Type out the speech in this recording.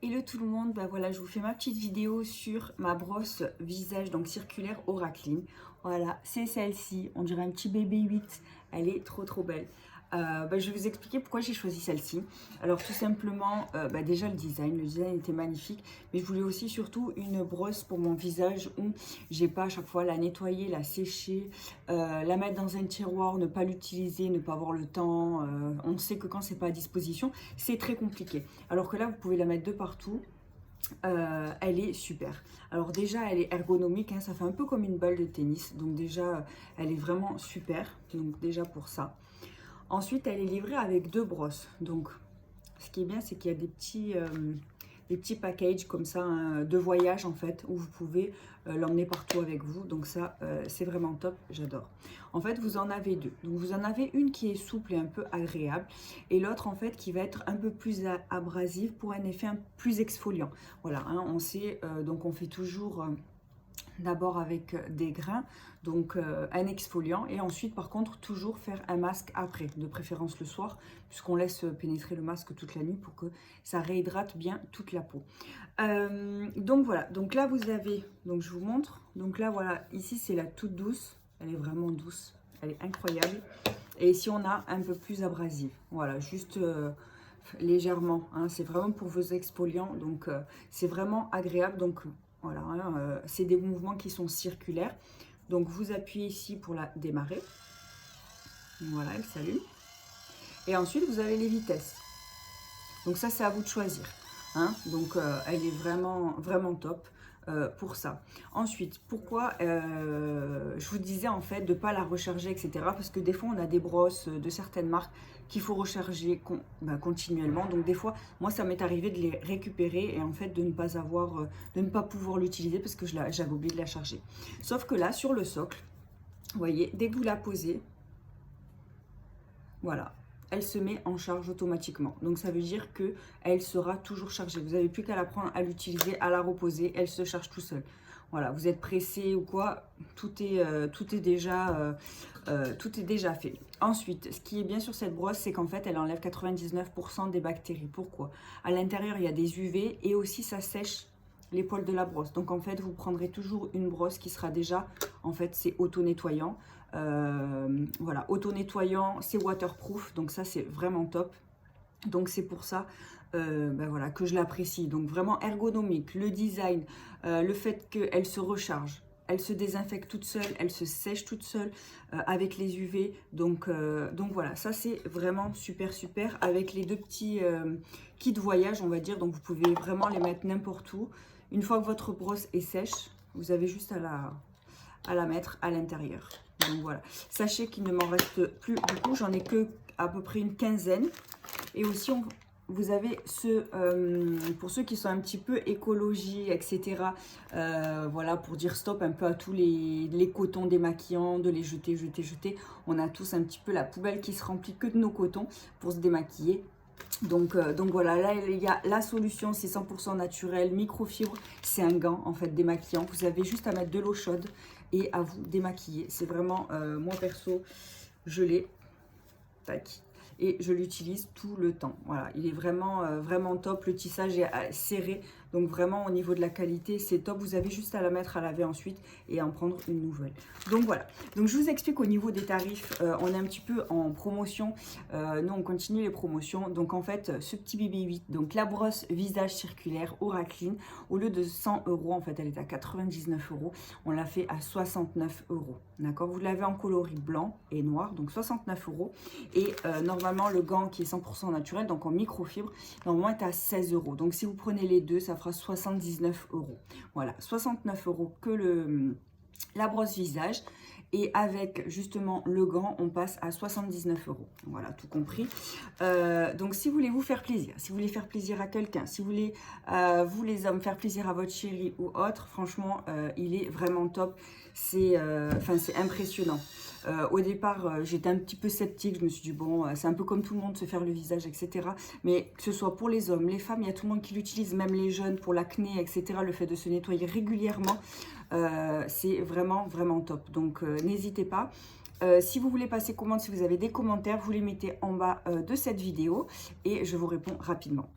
Hello tout le monde, bah voilà, je vous fais ma petite vidéo sur ma brosse visage donc circulaire Oraclean. Voilà, c'est celle-ci, on dirait un petit bébé 8, elle est trop belle. Je vais vous expliquer pourquoi j'ai choisi celle-ci. Alors tout simplement, déjà le design était magnifique, mais je voulais aussi surtout une brosse pour mon visage où j'ai pas à chaque fois à la nettoyer, la sécher, la mettre dans un tiroir, ne pas l'utiliser, ne pas avoir le temps. On sait que quand c'est pas à disposition, c'est très compliqué. Alors que là, vous pouvez la mettre de partout. Elle est super. Alors déjà, elle est ergonomique, hein, ça fait un peu comme une balle de tennis. Donc déjà, elle est vraiment super. Donc déjà pour ça. Ensuite, elle est livrée avec 2 brosses. Donc, ce qui est bien, c'est qu'il y a des petits packages comme ça, hein, de voyage en fait, où vous pouvez l'emmener partout avec vous. Donc ça, c'est vraiment top, j'adore. En fait, vous en avez 2. Donc vous en avez une qui est souple et un peu agréable, et l'autre en fait qui va être un peu plus abrasive pour un effet plus exfoliant. Voilà, hein, on sait, donc on fait toujours... d'abord avec des grains, donc un exfoliant, et ensuite par contre toujours faire un masque après, de préférence le soir, puisqu'on laisse pénétrer le masque toute la nuit pour que ça réhydrate bien toute la peau. Donc voilà, donc là vous avez, donc je vous montre, donc là voilà, ici c'est la toute douce, elle est vraiment douce, elle est incroyable, et ici on a un peu plus abrasive, voilà, juste... légèrement, hein, c'est vraiment pour vos exfoliants, donc c'est vraiment agréable. Donc voilà, hein, c'est des mouvements qui sont circulaires. Donc vous appuyez ici pour la démarrer, voilà, elle s'allume, et ensuite vous avez les vitesses. Donc ça, c'est à vous de choisir, hein. Donc elle est vraiment top pour ça. Ensuite, pourquoi je vous disais en fait de ne pas la recharger, etc. Parce que des fois, on a des brosses de certaines marques qu'il faut recharger continuellement. Donc des fois, moi, ça m'est arrivé de les récupérer et en fait de ne pas avoir, de ne pas pouvoir l'utiliser parce que j'avais oublié de la charger. Sauf que là, sur le socle, vous voyez, dès que vous la posez, voilà, elle se met en charge automatiquement. Donc ça veut dire que elle sera toujours chargée. Vous n'avez plus qu'à la prendre, à l'utiliser, à la reposer, elle se charge tout seul. Voilà, vous êtes pressé ou quoi, tout est déjà fait. Ensuite, ce qui est bien sur cette brosse, c'est qu'en fait, elle enlève 99% des bactéries. Pourquoi? À l'intérieur, il y a des UV et aussi ça sèche les poils de la brosse. Donc en fait, vous prendrez toujours une brosse qui sera déjà, en fait, c'est auto-nettoyant. Voilà, auto-nettoyant, c'est waterproof, donc ça c'est vraiment top. Donc c'est pour ça voilà, que je l'apprécie. Donc vraiment ergonomique, le design, le fait qu'elle se recharge, elle se désinfecte toute seule, elle se sèche toute seule avec les UV. Donc voilà, ça c'est vraiment super avec les 2 petits kits voyage, on va dire. Donc vous pouvez vraiment les mettre n'importe où. Une fois que votre brosse est sèche, vous avez juste à la mettre à l'intérieur. Donc voilà, sachez qu'il ne m'en reste plus beaucoup, j'en ai que à peu près une quinzaine. Et aussi vous avez pour ceux qui sont un petit peu écologie, etc. Voilà, pour dire stop un peu à tous les cotons démaquillants, de les jeter. On a tous un petit peu la poubelle qui se remplit que de nos cotons pour se démaquiller. Donc voilà, là il y a la solution, c'est 100% naturel, microfibre, c'est un gant en fait démaquillant. Vous avez juste à mettre de l'eau chaude et à vous démaquiller. C'est vraiment, moi perso, je l'ai, tac, et je l'utilise tout le temps. Voilà, il est vraiment top. Le tissage est serré, donc vraiment au niveau de la qualité, c'est top. Vous avez juste à la mettre à laver ensuite et à en prendre une nouvelle. Donc voilà, donc je vous explique au niveau des tarifs, on est un petit peu en promotion. Nous, on continue les promotions. Donc en fait, ce petit bébé 8, donc la brosse visage circulaire Oraclean, au lieu de 100 €, en fait, elle est à 99 €. On l'a fait à 69 €. D'accord, vous l'avez en coloris blanc et noir, donc 69 €. Et normalement, le gant qui est 100% naturel, donc en microfibre, normalement est à 16 €. Donc si vous prenez les deux, ça fera 79 €. Voilà, 69 € que la brosse visage. Et avec justement le gant, on passe à 79 €. Voilà, tout compris. Donc si vous voulez vous faire plaisir, si vous voulez faire plaisir à quelqu'un, si vous voulez, vous les hommes, faire plaisir à votre chérie ou autre, franchement, il est vraiment top. C'est impressionnant. Au départ, j'étais un petit peu sceptique. Je me suis dit, bon, c'est un peu comme tout le monde, se faire le visage, etc. Mais que ce soit pour les hommes, les femmes, il y a tout le monde qui l'utilise, même les jeunes, pour l'acné, etc. Le fait de se nettoyer régulièrement, c'est vraiment top. Donc, n'hésitez pas. Si vous voulez passer commande, si vous avez des commentaires, vous les mettez en bas de cette vidéo et je vous réponds rapidement.